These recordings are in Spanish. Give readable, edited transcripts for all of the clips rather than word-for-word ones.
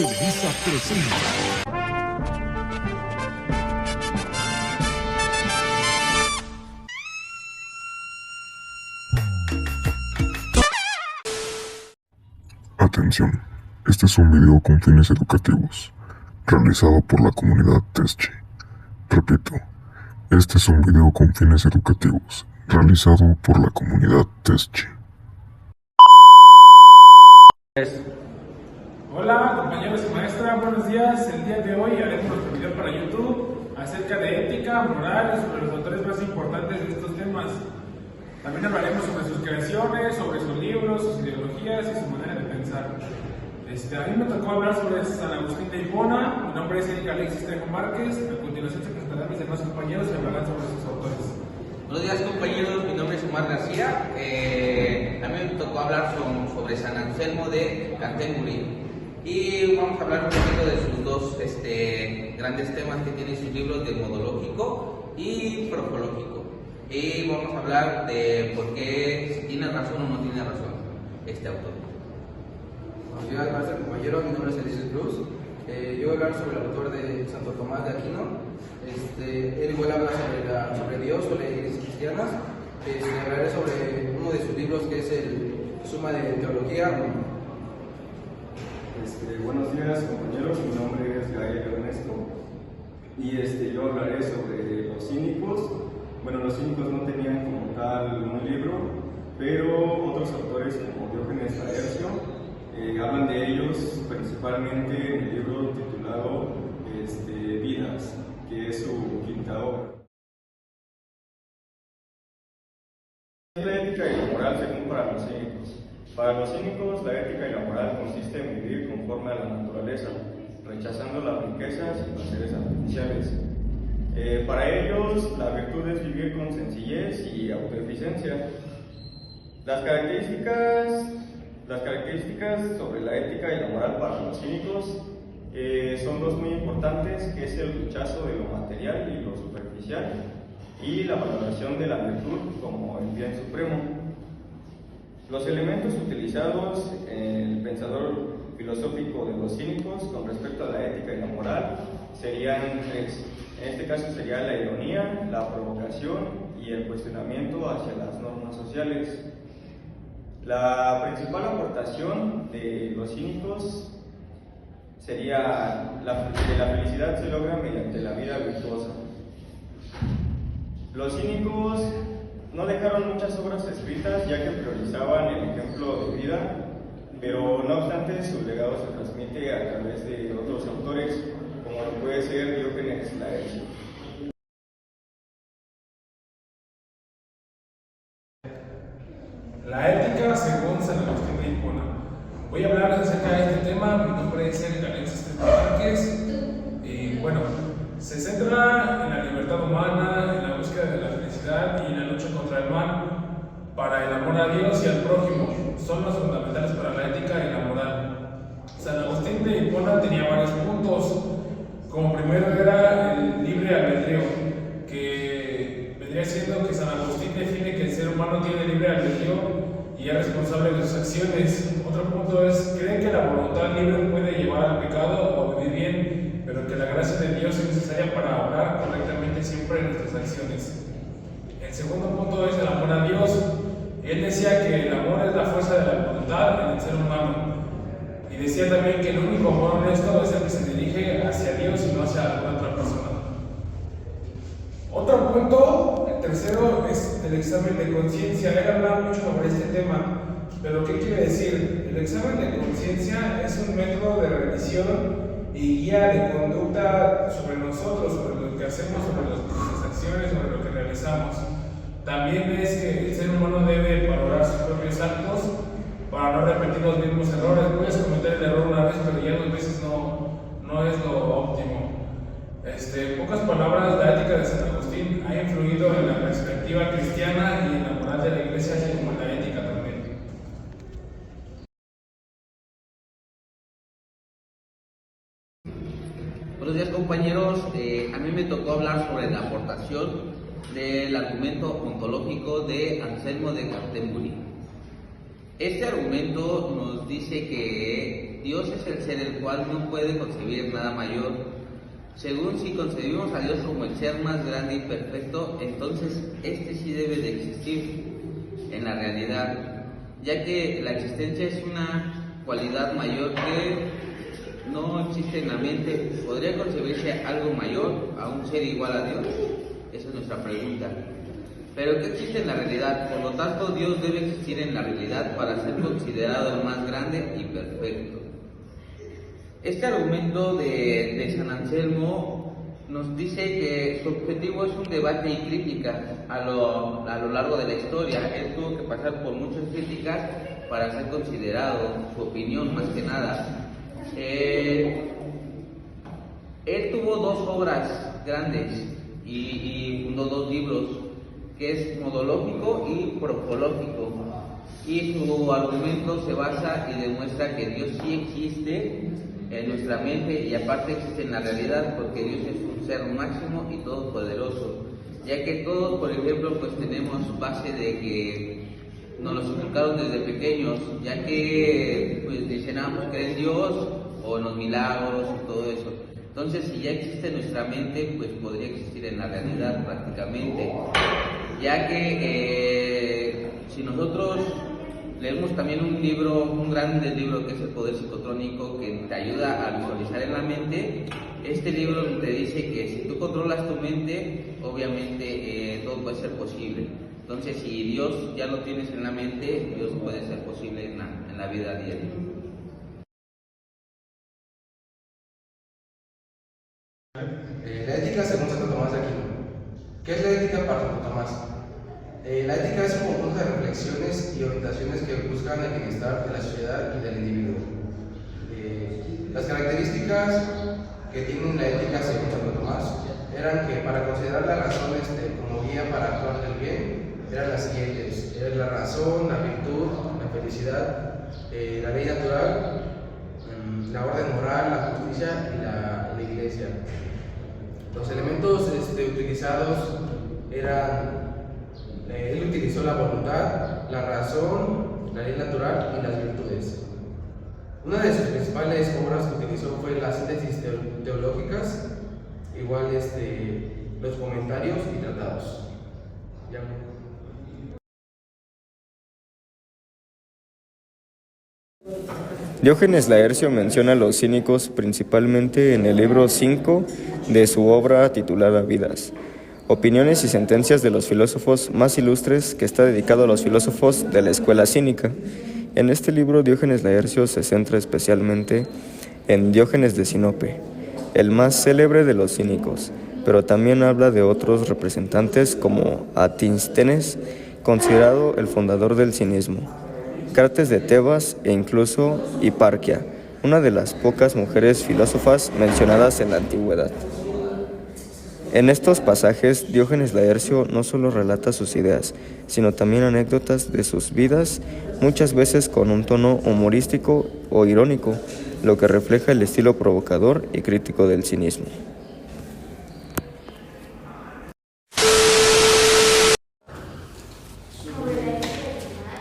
Televisa presenta. Atención, este es un video con fines educativos, realizado por la comunidad Teschi. Repito, este es un video con fines educativos, realizado por la comunidad Teschi. Hola compañeros y maestra, buenos días. El día de hoy haremos nuestro video para YouTube acerca de ética, moral y sobre los autores más importantes de estos temas. También hablaremos sobre sus creaciones, sobre sus libros, sus ideologías y su manera de pensar. A mí me tocó hablar sobre San Agustín de Hipona. Mi nombre es Erika Alexis Trejo Márquez. A continuación se presentarán mis demás compañeros y hablarán sobre sus autores. Buenos días compañeros, mi nombre es Omar García. A mí me tocó hablar sobre San Anselmo de Canterbury. Y vamos a hablar un poquito de sus dos grandes temas que tienen sus libros, de modológico y profológico. Y vamos a hablar de por qué, si tiene razón o no tiene razón este autor. Buenos días, maestro, compañero. Mi nombre es Ulises Cruz. Yo voy a hablar sobre el autor de Santo Tomás de Aquino. Él igual habla sobre Dios, sobre iglesias cristianas. Hablaré sobre uno de sus libros que es el Suma de Teología. Buenos días compañeros, mi nombre es Gael Ernesto y yo hablaré sobre los cínicos. Bueno, los cínicos no tenían como tal un libro, pero otros autores como Diógenes Laercio hablan de ellos principalmente en el libro titulado Vidas, que es su quinta obra. La ética y la moral según para los cínicos. Para los cínicos, la ética y la moral consiste en vivir conforme a la naturaleza, rechazando las riquezas y placeres artificiales. Para ellos, la virtud es vivir con sencillez y autoeficiencia. Las características sobre la ética y la moral para los cínicos son dos muy importantes, que es el rechazo de lo material y lo superficial, y la valoración de la virtud como el bien supremo. Los elementos utilizados en el pensador filosófico de los cínicos con respecto a la ética y la moral serían tres. En este caso sería la ironía, la provocación y el cuestionamiento hacia las normas sociales. La principal aportación de los cínicos sería que la felicidad se logra mediante la vida virtuosa. Los cínicos no dejaron muchas obras escritas, ya que priorizaban el ejemplo de vida, pero no obstante su legado se transmite a través de otros autores, como lo puede ser Diógenes Laercio. La ética según San Agustín de Hipona. Voy a hablar acerca de este tema. Mi nombre es Erika Alexis Trejo Márquez. Se centra en la libertad humana, en la búsqueda de la felicidad y en la lucha contra el mal, para el amor a Dios y al prójimo. Son los fundamentales para la ética y la moral. San Agustín de Hipona tenía varios puntos. Como primero era el libre albedrío, que vendría siendo que San Agustín define que el ser humano tiene libre albedrío y es responsable de sus acciones. Otro punto es, cree que la voluntad libre puede llevar al pecado o vivir bien, pero que la gracia de Dios es necesaria para obrar correctamente siempre en nuestras acciones. El segundo punto es el amor a Dios. Él decía que el amor es la fuerza de la voluntad en el ser humano. Y decía también que el único amor honesto es el que se dirige hacia Dios y no hacia alguna otra persona. Otro punto, el tercero, es el examen de conciencia. Él hablaba mucho sobre este tema, pero ¿qué quiere decir? El examen de conciencia es un método de revisión y guía de conducta sobre nosotros, sobre lo que hacemos, sobre nuestras acciones, sobre lo que realizamos. También es que el ser humano debe valorar sus propios actos para no repetir los mismos errores. Puedes cometer el error una vez, pero ya 2 veces no es lo óptimo. En pocas palabras, la ética de San Agustín ha influido en la perspectiva cristiana y en la moral de la Iglesia, así como en la ética también. Buenos días compañeros, a mí me tocó hablar sobre la aportación del argumento ontológico de Anselmo de Canterbury. Este argumento nos dice que Dios es el ser el cual no puede concebir nada mayor. Según si concebimos a Dios como el ser más grande y perfecto, entonces este sí debe de existir en la realidad, ya que la existencia es una cualidad mayor que no existe en la mente. ¿Podría concebirse algo mayor a un ser igual a Dios? Esa es nuestra pregunta. Pero ¿qué existe en la realidad? Por lo tanto, Dios debe existir en la realidad para ser considerado el más grande y perfecto. Este argumento de San Anselmo nos dice que su objetivo es un debate y crítica a lo largo de la historia. Él tuvo que pasar por muchas críticas para ser considerado, su opinión más que nada. Él tuvo dos obras grandes y fundó dos libros, que es Modológico y Propológico. Y su argumento se basa y demuestra que Dios sí existe en nuestra mente y aparte existe en la realidad, porque Dios es un ser máximo y todopoderoso, ya que todos, por ejemplo, pues tenemos base de que nos los inculcaron desde pequeños, ya que pues mencionamos creer en Dios o en los milagros y todo eso. Entonces, si ya existe en nuestra mente, pues podría existir en la realidad prácticamente, ya que si nosotros leemos también un gran libro que es El Poder Psicotrónico, que te ayuda a visualizar en la mente. Este libro te dice que si tú controlas tu mente, obviamente todo puede ser posible. Entonces, si Dios ya lo tienes en la mente, Dios puede ser posible en la vida diaria. La ética según Santo Tomás de Aquino. ¿Qué es la ética para Santo Tomás? La ética es un conjunto de reflexiones y orientaciones que buscan el bienestar de la sociedad y del individuo. Las características que tiene la ética según Santo Tomás eran que para considerar la razón como guía para actuar del bien eran las siguientes: la razón, la virtud, la felicidad, la ley natural, la orden moral, la justicia y la iglesia. Los elementos utilizados eran: él utilizó la voluntad, la razón, la ley natural y las virtudes. Una de sus principales obras que utilizó fue las síntesis teológicas, igual los comentarios y tratados. Ya. Diógenes Laercio menciona a los cínicos principalmente en el libro 5 de su obra titulada Vidas, opiniones y sentencias de los filósofos más ilustres, que está dedicado a los filósofos de la escuela cínica. En este libro Diógenes Laercio se centra especialmente en Diógenes de Sinope, el más célebre de los cínicos, pero también habla de otros representantes como Atisthenes, considerado el fundador del cinismo, Crates de Tebas e incluso Hiparquia, una de las pocas mujeres filósofas mencionadas en la antigüedad. En estos pasajes, Diógenes Laercio no solo relata sus ideas, sino también anécdotas de sus vidas, muchas veces con un tono humorístico o irónico, lo que refleja el estilo provocador y crítico del cinismo.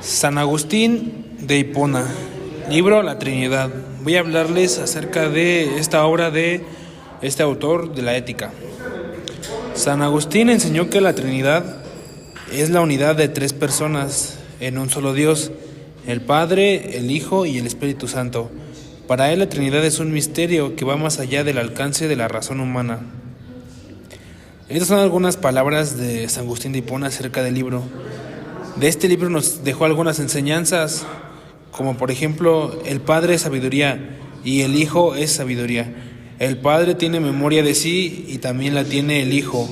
San Agustín de Hipona, libro La Trinidad. Voy a hablarles acerca de esta obra de este autor de la Ética. San Agustín enseñó que la Trinidad es la unidad de tres personas en un solo Dios, el Padre, el Hijo y el Espíritu Santo. Para él la Trinidad es un misterio que va más allá del alcance de la razón humana. Estas son algunas palabras de San Agustín de Hipona acerca del libro. De este libro nos dejó algunas enseñanzas, como por ejemplo, el Padre es sabiduría y el Hijo es sabiduría. El Padre tiene memoria de sí y también la tiene el Hijo.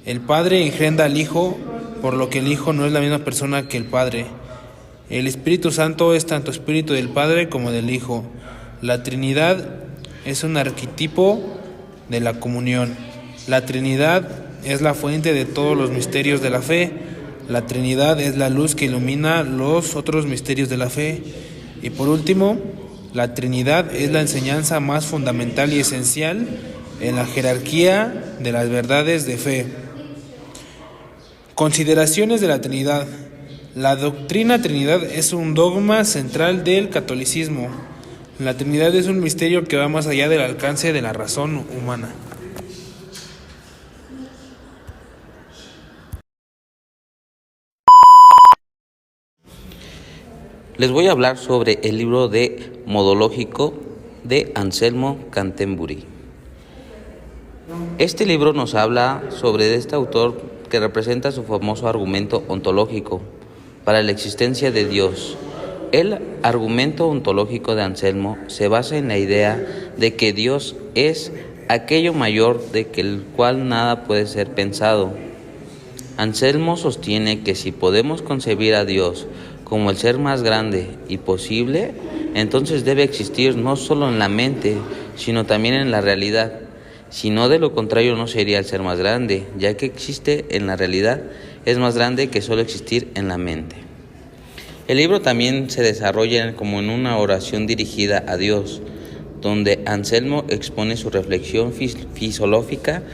El Padre engendra al Hijo, por lo que el Hijo no es la misma persona que el Padre. El Espíritu Santo es tanto Espíritu del Padre como del Hijo. La Trinidad es un arquetipo de la comunión. La Trinidad es la fuente de todos los misterios de la fe. La Trinidad es la luz que ilumina los otros misterios de la fe. Y por último, la Trinidad es la enseñanza más fundamental y esencial en la jerarquía de las verdades de fe. Consideraciones de la Trinidad. La doctrina Trinidad es un dogma central del catolicismo. La Trinidad es un misterio que va más allá del alcance de la razón humana. Les voy a hablar sobre el libro de Modológico de Anselmo Canterbury. Este libro nos habla sobre este autor que representa su famoso argumento ontológico para la existencia de Dios. El argumento ontológico de Anselmo se basa en la idea de que Dios es aquello mayor de que el cual nada puede ser pensado. Anselmo sostiene que si podemos concebir a Dios como el ser más grande y posible, entonces debe existir no solo en la mente, sino también en la realidad. Si no, de lo contrario no sería el ser más grande, ya que existe en la realidad es más grande que solo existir en la mente. El libro también se desarrolla como en una oración dirigida a Dios, donde Anselmo expone su reflexión filosófica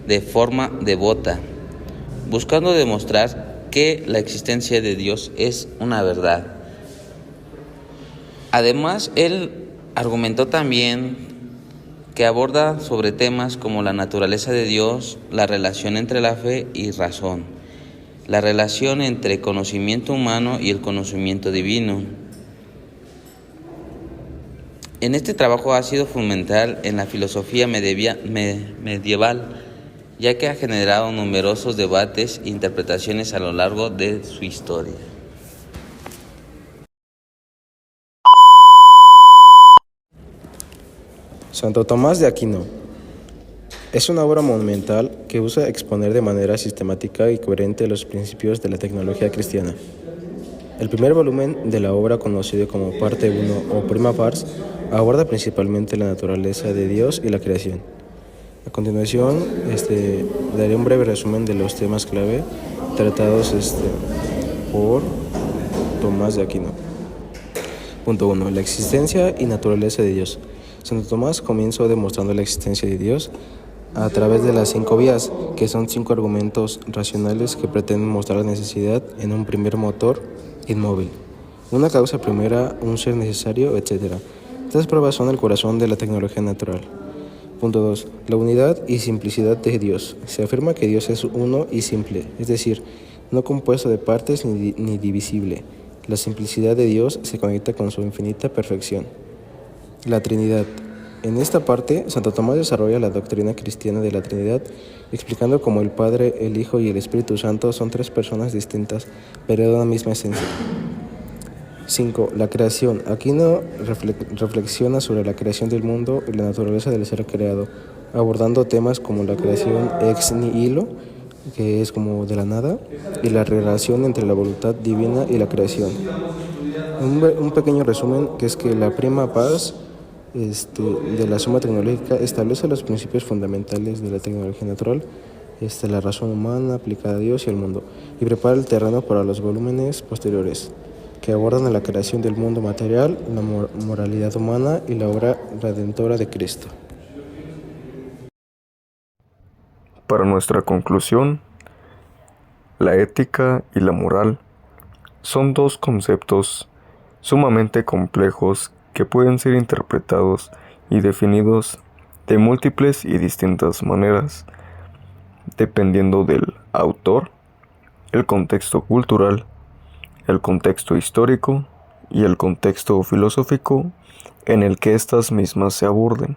de forma devota, buscando demostrar que la existencia de Dios es una verdad. Además, él argumentó también que aborda sobre temas como la naturaleza de Dios, la relación entre la fe y razón, la relación entre conocimiento humano y el conocimiento divino. En este trabajo ha sido fundamental en la filosofía medieval, ya que ha generado numerosos debates e interpretaciones a lo largo de su historia. Santo Tomás de Aquino es una obra monumental que busca exponer de manera sistemática y coherente los principios de la teología cristiana. El primer volumen de la obra, conocido como Parte 1 o Prima Pars, aborda principalmente la naturaleza de Dios y la creación. A continuación, daré un breve resumen de los temas clave tratados por Tomás de Aquino. Punto 1. La existencia y naturaleza de Dios. Santo Tomás comenzó demostrando la existencia de Dios a través de las 5 vías, que son 5 argumentos racionales que pretenden mostrar la necesidad en un primer motor inmóvil, una causa primera, un ser necesario, etc. Estas pruebas son el corazón de la tecnología natural. Punto 2. La unidad y simplicidad de Dios. Se afirma que Dios es uno y simple, es decir, no compuesto de partes ni divisible. La simplicidad de Dios se conecta con su infinita perfección. La Trinidad. En esta parte, Santo Tomás desarrolla la doctrina cristiana de la Trinidad, explicando cómo el Padre, el Hijo y el Espíritu Santo son 3 personas distintas, pero de una misma esencia. 5. La creación. Aquino reflexiona sobre la creación del mundo y la naturaleza del ser creado, abordando temas como la creación ex nihilo, que es como de la nada, y la relación entre la voluntad divina y la creación. Un pequeño resumen, que es que la Prima Pars de la suma tecnológica establece los principios fundamentales de la tecnología natural, la razón humana aplicada a Dios y al mundo, y prepara el terreno para los volúmenes posteriores, que abordan la creación del mundo material, la moralidad humana y la obra redentora de Cristo. Para nuestra conclusión, la ética y la moral son 2 conceptos sumamente complejos que pueden ser interpretados y definidos de múltiples y distintas maneras, dependiendo del autor, el contexto cultural, el contexto histórico y el contexto filosófico en el que estas mismas se aborden.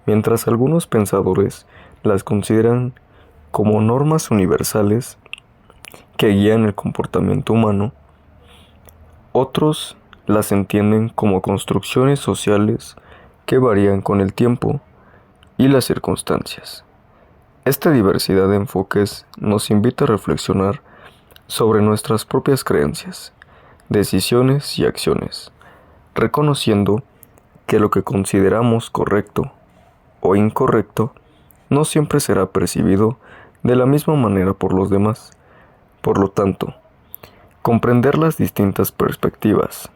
Mientras algunos pensadores las consideran como normas universales que guían el comportamiento humano, otros las entienden como construcciones sociales que varían con el tiempo y las circunstancias. Esta diversidad de enfoques nos invita a reflexionar sobre nuestras propias creencias, decisiones y acciones, reconociendo que lo que consideramos correcto o incorrecto no siempre será percibido de la misma manera por los demás. Por lo tanto, comprender las distintas perspectivas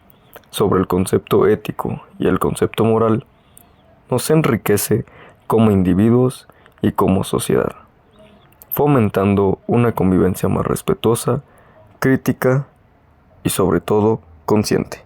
sobre el concepto ético y el concepto moral nos enriquece como individuos y como sociedad, fomentando una convivencia más respetuosa, crítica y sobre todo consciente.